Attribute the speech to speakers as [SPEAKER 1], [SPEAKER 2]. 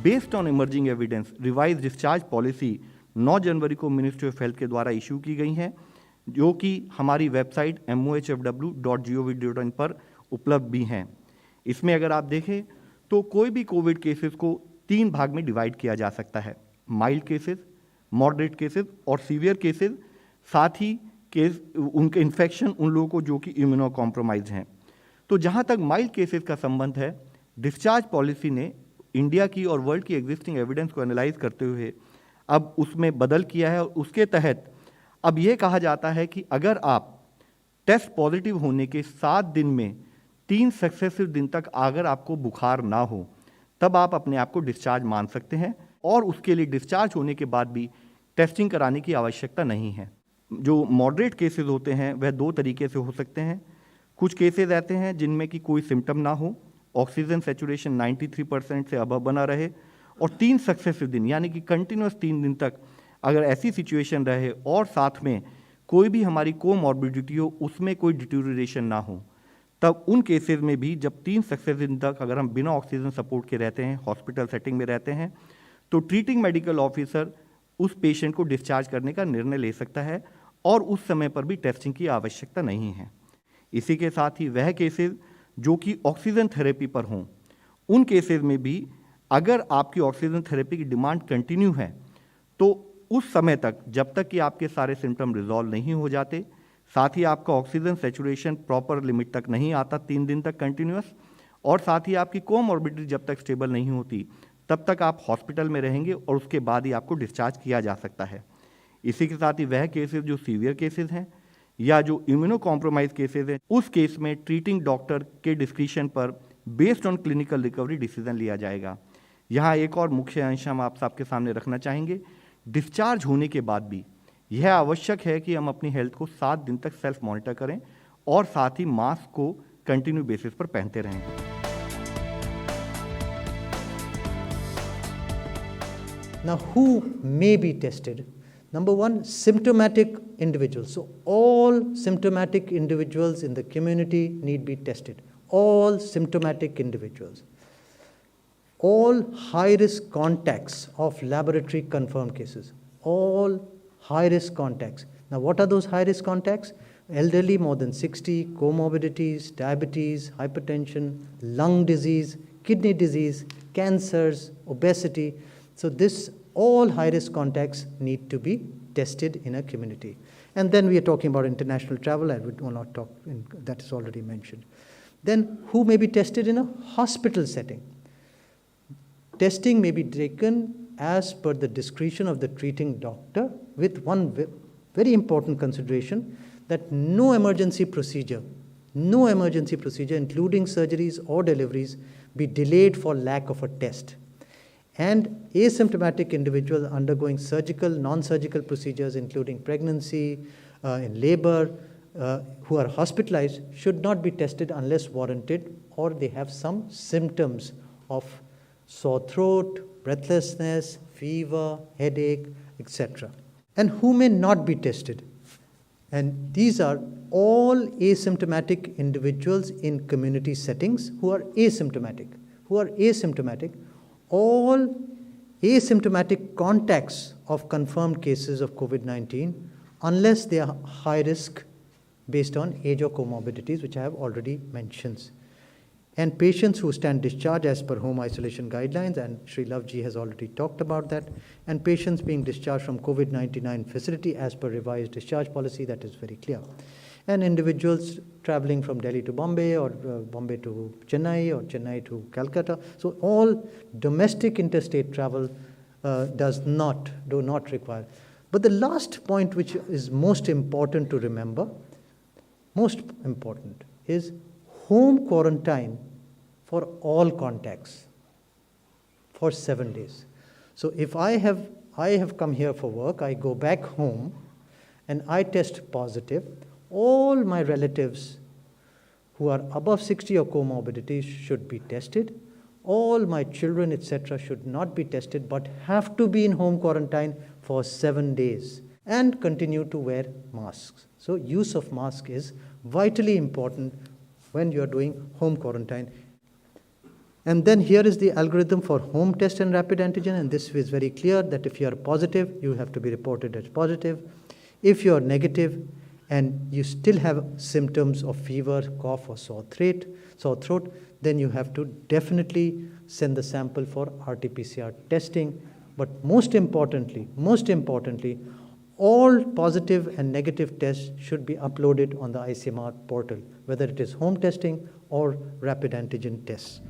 [SPEAKER 1] Based on emerging evidence revise discharge policy 9 जनवरी को ministry of health के द्वारा issue की गई हैं, जो कि हमारी वेबसाइट mohfw.gov.in पर उपलब्ध भी हैं। इसमें अगर आप देखें तो कोई भी कोविड केसेस को 3 भाग में डिवाइड किया जा सकता है, माइल्ड केसेस, मॉडरेट केसेस और सीवियर केसेस। साथ ही केस उनके इन्फेक्शन उन लोगों को जो कि इम्यूनो कॉम्प्रोमाइज हैं। तो जहाँ तक माइल्ड केसेस का संबंध है, डिस्चार्ज पॉलिसी ने इंडिया की और वर्ल्ड की एग्जिस्टिंग एविडेंस को एनालाइज करते हुए अब उसमें बदल किया है और उसके तहत अब यह कहा जाता है कि अगर आप टेस्ट पॉजिटिव होने के 7 दिन में 3 सक्सेसिव दिन तक अगर आपको बुखार ना हो, तब आप अपने आप को डिस्चार्ज मान सकते हैं और उसके लिए डिस्चार्ज होने के बाद भी टेस्टिंग कराने की आवश्यकता नहीं है। जो मॉडरेट केसेस होते हैं वह 2 तरीके से हो सकते हैं। कुछ केसेस ऐसे हैं जिनमें कि कोई सिम्टम ना हो, ऑक्सीजन सेचुरेशन 93% से अबव बना रहे और 3 सक्सेसिव दिन यानी कि कंटिन्यूस 3 दिन तक अगर ऐसी सिचुएशन रहे और साथ में कोई भी हमारी कोमॉर्बिडिटी हो, उसमें कोई डिटेरियोरेशन ना हो, तब उन केसेस में भी जब 3 सक्सेसिव दिन तक अगर हम बिना ऑक्सीजन सपोर्ट के रहते हैं, हॉस्पिटल सेटिंग में रहते हैं, तो ट्रीटिंग मेडिकल ऑफिसर उस पेशेंट को डिस्चार्ज करने का निर्णय ले सकता है और उस समय पर भी टेस्टिंग की आवश्यकता नहीं है। इसी के साथ ही वह केसेस जो कि ऑक्सीजन थेरेपी पर हों, उन केसेस में भी अगर आपकी ऑक्सीजन थेरेपी की डिमांड कंटिन्यू है, तो उस समय तक जब तक कि आपके सारे सिम्टम रिजॉल्व नहीं हो जाते, साथ ही आपका ऑक्सीजन सेचुरेशन प्रॉपर लिमिट तक नहीं आता 3 दिन तक कंटिन्यूस, और साथ ही आपकी कोमॉर्बिडिटी जब तक स्टेबल नहीं होती, तब तक आप हॉस्पिटल में रहेंगे और उसके बाद ही आपको डिस्चार्ज किया जा सकता है। इसी के साथ ही वह केसेस जो सीवियर केसेस हैं या जो इम्यूनो कॉम्प्रोमाइज केसेस हैं, उस केस में ट्रीटिंग डॉक्टर के डिस्क्रिप्शन पर based on clinical recovery decision लिया जाएगा। यहाँ एक और मुख्य अंश हम आप सबके सामने रखना चाहेंगे, डिस्चार्ज होने के बाद भी यह आवश्यक है कि हम अपनी हेल्थ को 7 दिन तक सेल्फ मॉनिटर करें और साथ ही मास्क को कंटिन्यू बेसिस पर पहनते रहें।
[SPEAKER 2] Now, who may be tested? Number one, symptomatic individuals. So, all symptomatic individuals in the community need be tested. All symptomatic individuals. All high-risk contacts of laboratory confirmed cases. All high-risk contacts. Now, what are those high-risk contacts? Elderly more than 60, comorbidities, diabetes, hypertension, lung disease, kidney disease, cancers, obesity. So this all high-risk contacts need to be tested in a community. And then we are talking about international travel, and we will not talk, that is already mentioned. Then who may be tested in a hospital setting? Testing may be taken as per the discretion of the treating doctor, with one very important consideration, that no emergency procedure, including surgeries or deliveries, be delayed for lack of a test. And asymptomatic individuals undergoing surgical, non-surgical procedures, including pregnancy, in labor, who are hospitalized, should not be tested unless warranted or they have some symptoms of sore throat, breathlessness, fever, headache, etc. And who may not be tested? And these are all asymptomatic individuals in community settings who are asymptomatic. All asymptomatic contacts of confirmed cases of COVID-19, unless they are high risk based on age or comorbidities, which I have already mentioned. And patients who stand discharged as per home isolation guidelines, and Sri Lavji has already talked about that, and patients being discharged from COVID-19 facility as per revised discharge policy, that is very clear. And individuals traveling from Delhi to Bombay, or Bombay to Chennai, or Chennai to Calcutta. So all domestic interstate travel do not require. But the last point, which is most important to remember, is home quarantine for all contacts for 7 days. So if I have come here for work, I go back home and I test positive, all my relatives who are above 60 or comorbidities should be tested. All my children, etc., should not be tested, but have to be in home quarantine for 7 days and continue to wear masks. So use of mask is vitally important when you are doing home quarantine. And then here is the algorithm for home test and rapid antigen, and this is very clear that if you are positive, you have to be reported as positive. If you are negative and you still have symptoms of fever, cough, or sore throat, then you have to definitely send the sample for RT-PCR testing. But most importantly, all positive and negative tests should be uploaded on the ICMR portal, whether it is home testing or rapid antigen tests.